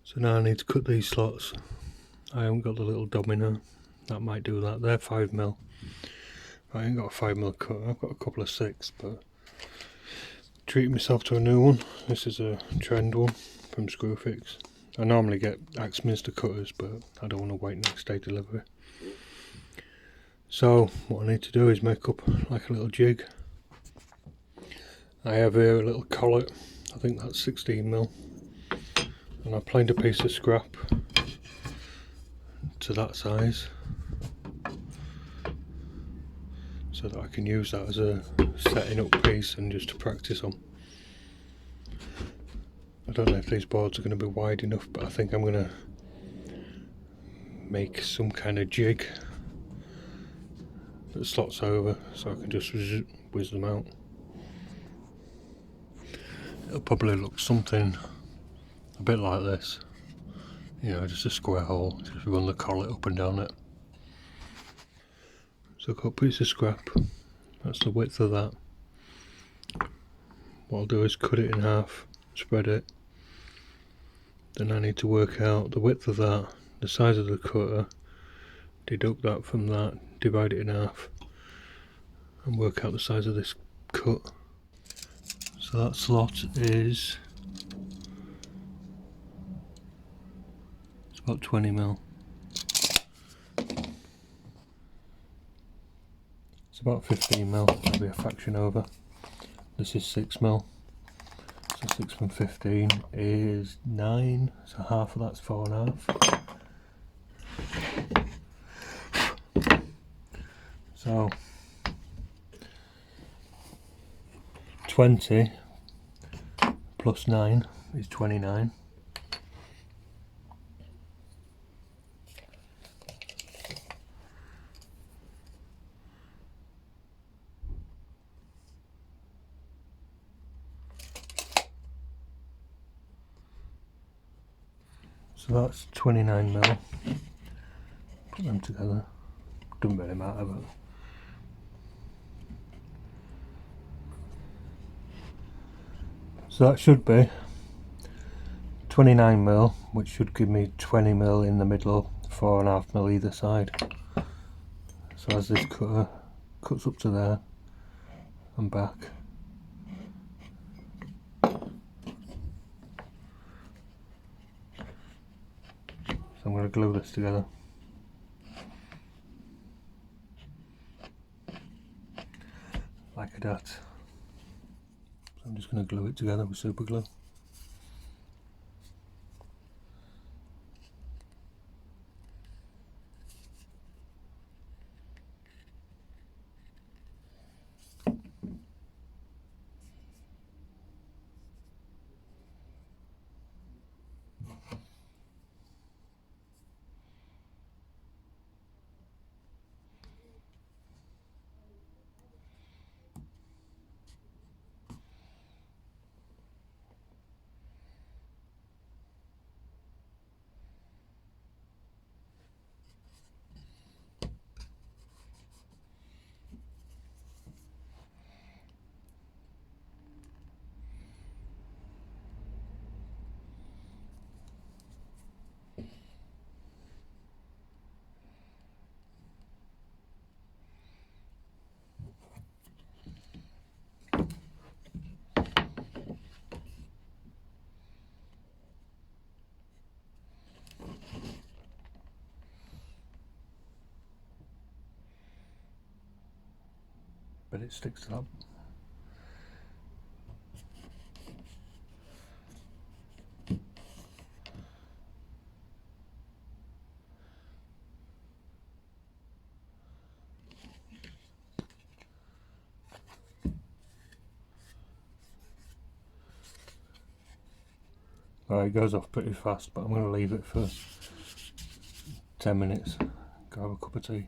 So now I need to cut these slots. I haven't got the little domino. That might do that. They're 5mm. I ain't got a 5mm cutter. I've got a couple of 6, but treating myself to a new one. This is a trend one from Screwfix. I normally get Axminster cutters, but I don't want to wait next day delivery. So what I need to do is make up like a little jig. I have here a little collet. I think that's 16mm, and I planed a piece of scrap to that size so that I can use that as a setting up piece and just to practice on. I don't know if these boards are going to be wide enough, but I think I'm going to make some kind of jig that slots over so I can just whiz them out. It'll probably look something a bit like this, you know, just a square hole, just run the collet up and down it. So I've got a piece of scrap, that's the width of that. What I'll do is cut it in half, spread it, then I need to work out the width of that, the size of the cutter, deduct that from that, divide it in half, and work out the size of this cut. So that slot is, it's about 20mm. It's about 15mm, that'll be a fraction over. This is 6mm, so 6 from 15 is 9, so half of that's 4.5. So 20 plus 9 is 29. So that's 29mm. Put them together. Doesn't really matter, but so that should be 29mm, which should give me 20mm in the middle, 4.5mm either side. So as this cutter cuts up to there and back, so I'm going to glue this together. Like that. So I'm just going to glue it together with super glue. But it sticks up. Alright, it goes off pretty fast, but I'm going to leave it for 10 minutes. Go have a cup of tea.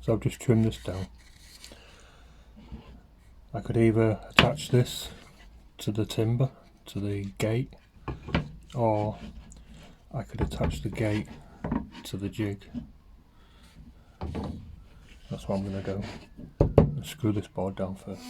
So I've just trimmed this down. I could either attach this to the timber, to the gate, or I could attach the gate to the jig. That's what I'm going to do. I'll screw this board down first.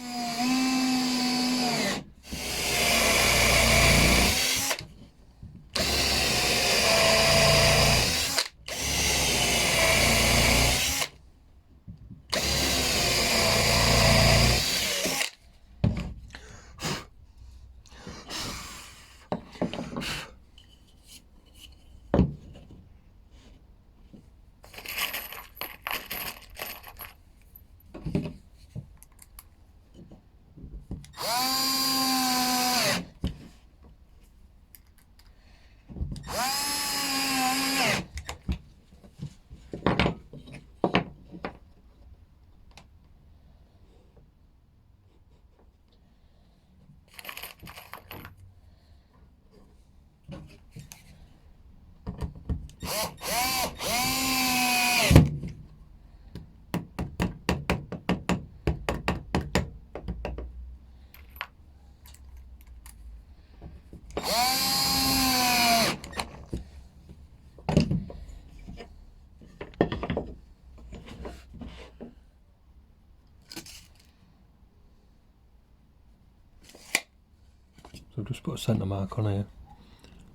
So I've just put a centre mark on here,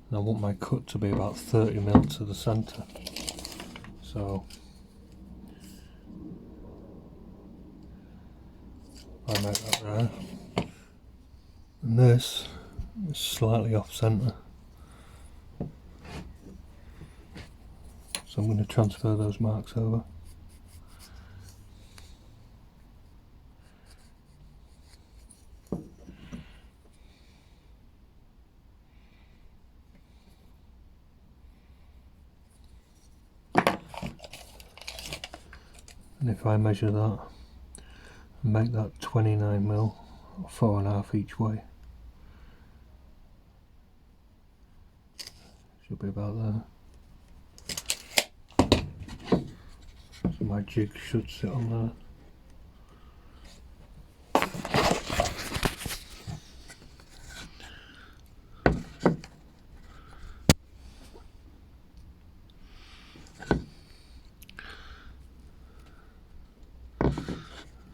and I want my cut to be about 30mm to the centre. So I make that there, and this is slightly off centre. So I'm going to transfer those marks over. And if I measure that and make that 29mm, 4.5 each way, should be about there. So my jig should sit on there.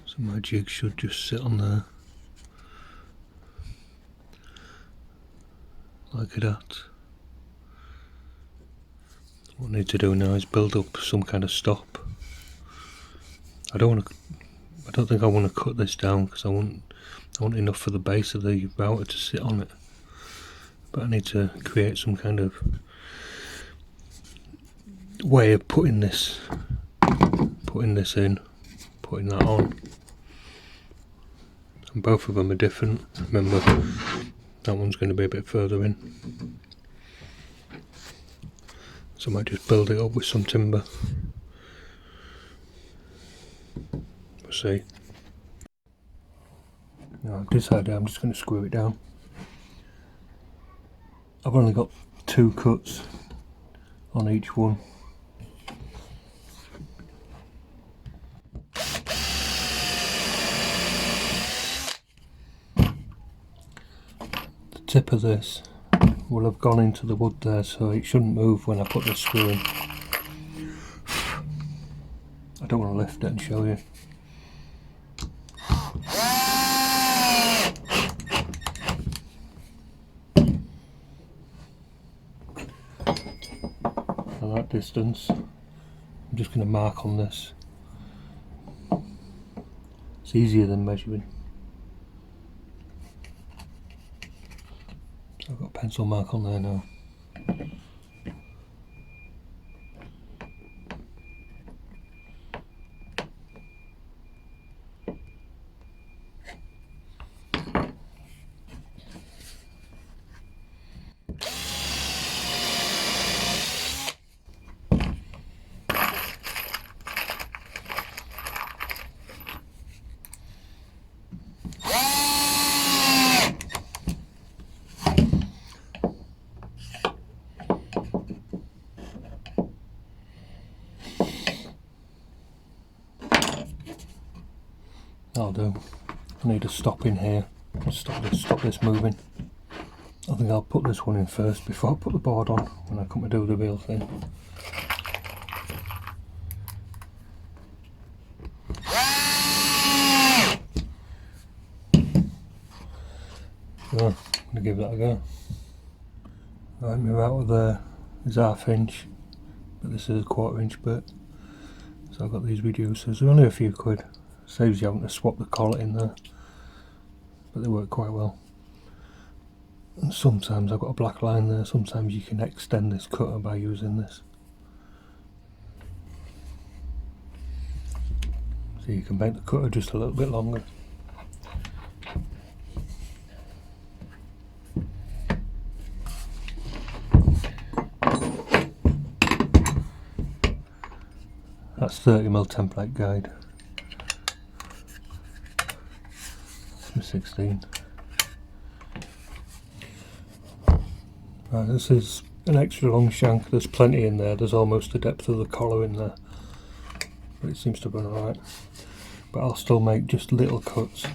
So my jig should just sit on there, like that. What I need to do now is build up some kind of stop. I don't think I want to cut this down because I want enough for the base of the router to sit on it. But I need to create some kind of way of putting this in, putting that on. And both of them are different. Remember, that one's going to be a bit further in. So I might just build it up with some timber. We'll see. Now I've decided I'm just going to screw it down. I've only got 2 cuts on each one. The tip of this will have gone into the wood there, so it shouldn't move when I put the screw in. I don't want to lift it and show you. At that distance, I'm just going to mark on this. It's easier than measuring. So I've got a pencil mark on there now. That'll do. I need a stop in here. Stop this moving. I think I'll put this one in first before I put the board on when I come to do the real thing. So, I'm going to give that a go. Right, my router there is half inch, but this is a 1/4 inch bit. So I've got these reducers. They're only a few quid. Saves you having to swap the collet in there. But they work quite well. And sometimes I've got a black line there. Sometimes you can extend this cutter by using this. So you can make the cutter just a little bit longer. That's 30mm template guide. It's my 16. Right, this is an extra long shank. There's plenty in there. There's almost the depth of the collar in there. But it seems to run alright. But I'll still make just little cuts.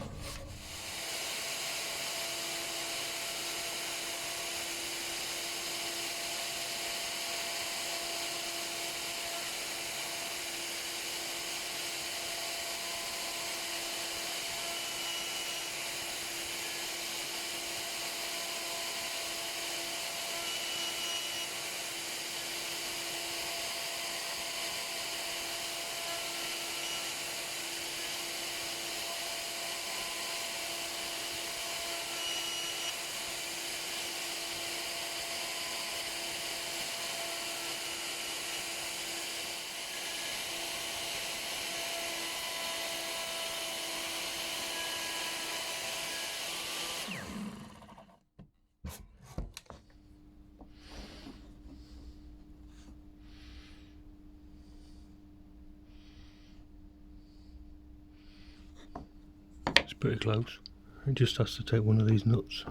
It's pretty close. It just has to take one of these nuts.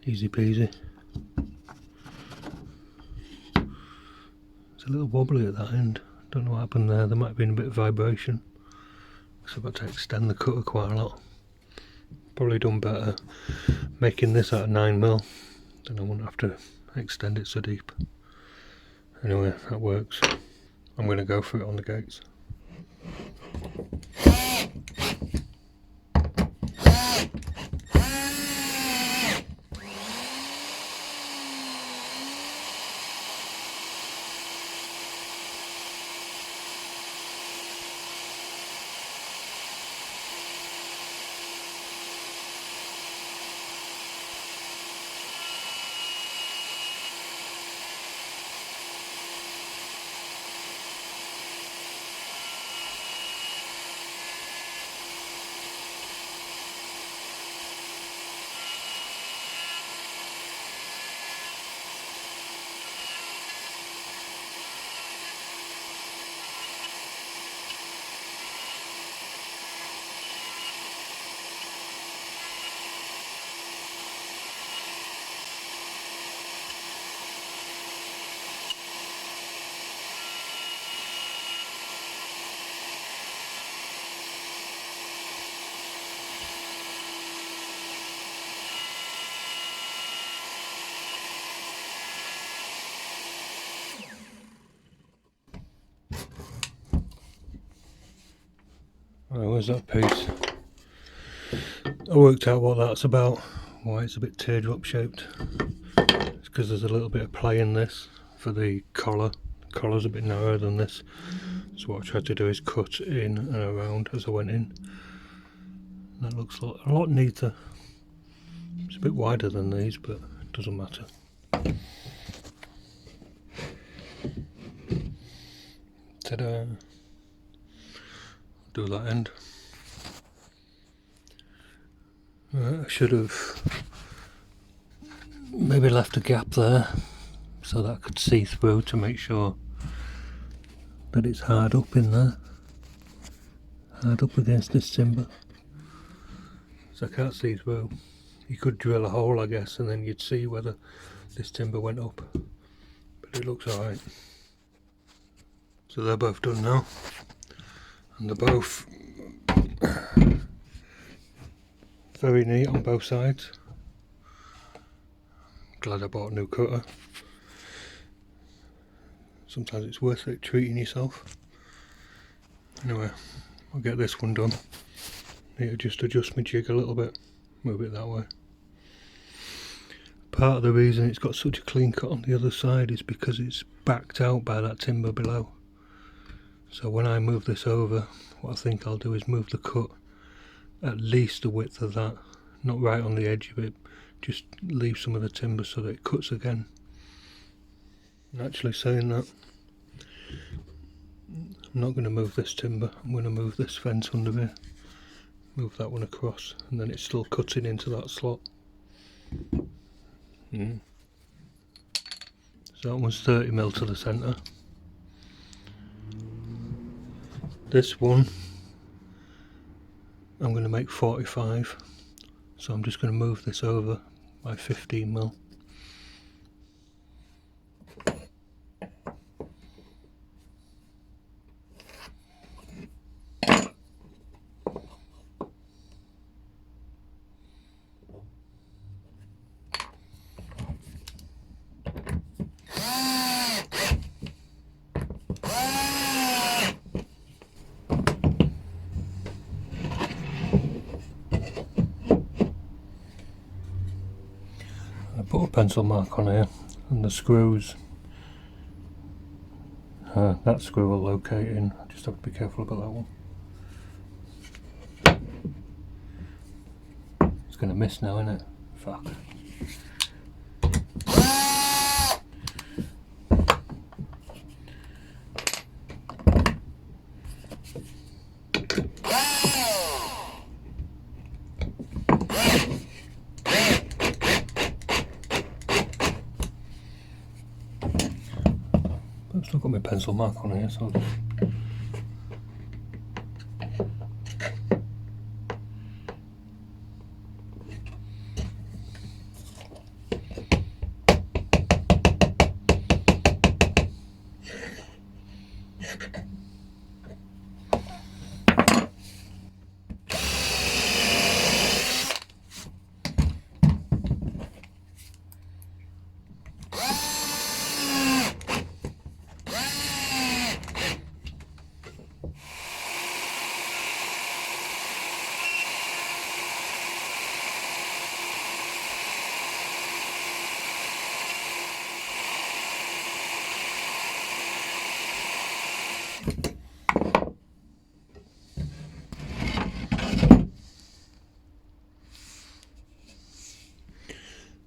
Easy peasy. It's a little wobbly at that end. Don't know what happened there. There might have been a bit of vibration. So I've got to extend the cutter quite a lot. Probably done better making this out of 9mm. Then I won't have to extend it so deep. Anyway, that works. I'm going to go for it on the gates. Right, where's that piece? I worked out what that's about, why it's a bit teardrop shaped. It's because there's a little bit of play in this for the collar. The collar's a bit narrower than this, so what I tried to do is cut in and around as I went in. That looks a lot neater. It's a bit wider than these, but it doesn't matter. Ta-da! Do that end. Right, I should have maybe left a gap there so that I could see through to make sure that it's hard up in there, hard up against this timber, so I can't see through. You could drill a hole, I guess, and then you'd see whether this timber went up, but it looks alright. So they're both done now, and they're both Very neat on both sides. Glad I bought a new cutter. Sometimes it's worth it treating yourself. Anyway, I'll get this one done. Need to just adjust my jig a little bit, move it that way. Part of the reason it's got such a clean cut on the other side is because it's backed out by that timber below. So when I move this over, what I think I'll do is move the cut at least the width of that, not right on the edge of it, just leave some of the timber so that it cuts again. And actually saying that, I'm not going to move this timber, I'm going to move this fence under here, move that one across, and then it's still cutting into that slot. So that one's 30mm to the centre. This one I'm going to make 45, so I'm just going to move this over by 15mm. I put a pencil mark on here, and the screws, that screw will locate in. I just have to be careful about that one. It's going to miss now, isn't it? Fuck. I've still got my pencil mark on here, so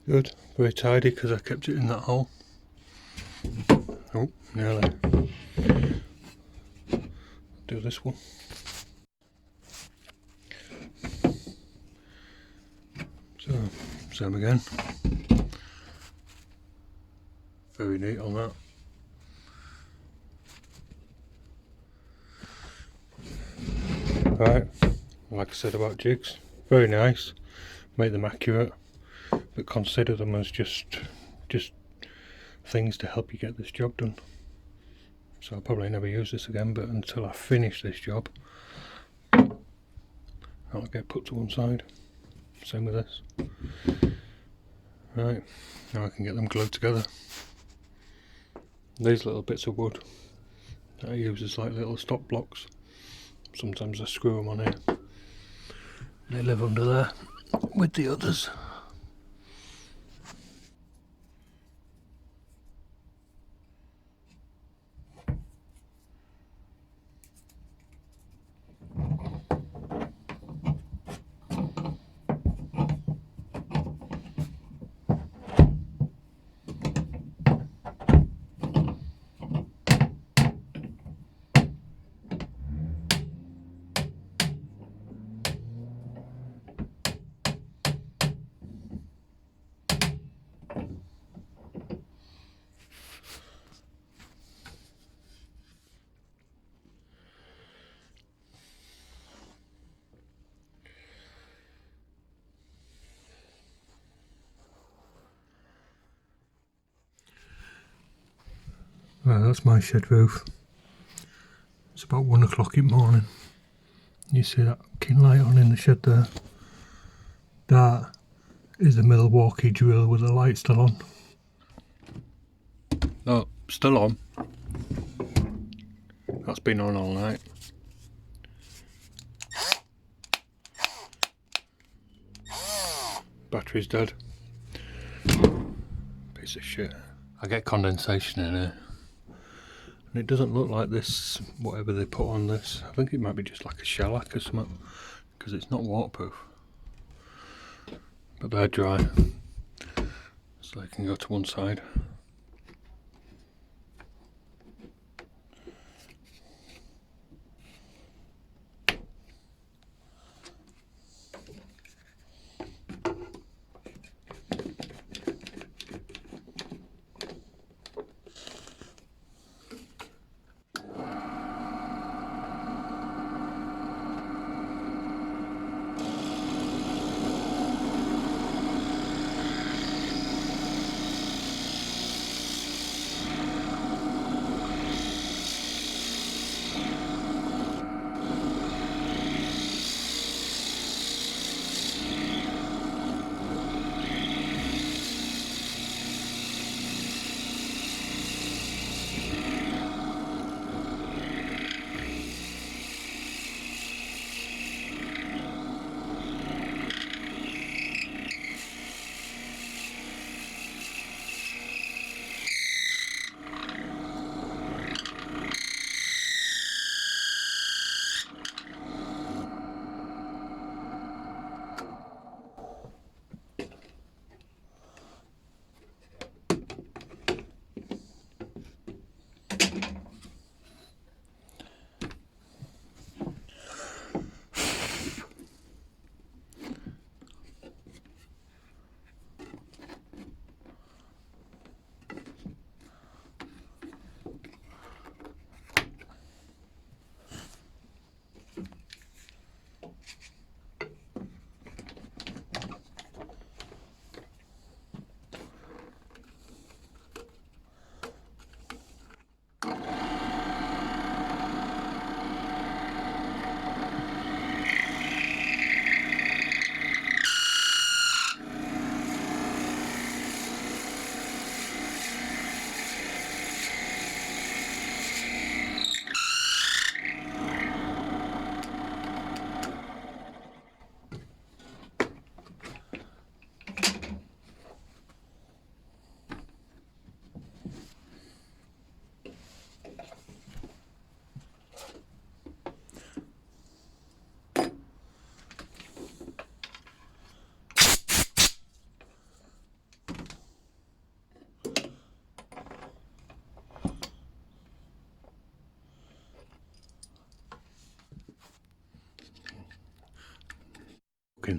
good, very tidy because I kept it in that hole. Oh, nearly. Do this one. So, same again. Very neat on that. Right, like I said about jigs, very nice, make them accurate, but consider them as just things to help you get this job done. So I'll probably never use this again, but until I finish this job, I'll get put to one side. Same with this. Right, now I can get them glued together. These little bits of wood that I use as like little stop blocks. Sometimes I screw them on here. They live under there with the others. Right, that's my shed roof. It's about 1 o'clock in the morning. You see that king light on in the shed there? That is a Milwaukee drill with the light still on. Oh, still on. That's been on all night. Battery's dead. Piece of shit. I get condensation in here. And it doesn't look like this, whatever they put on this. I think it might be just like a shellac or something, because it's not waterproof. But they're dry, so they can go to one side.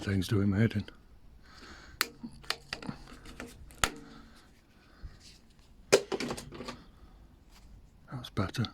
Things doing my head in. That's better.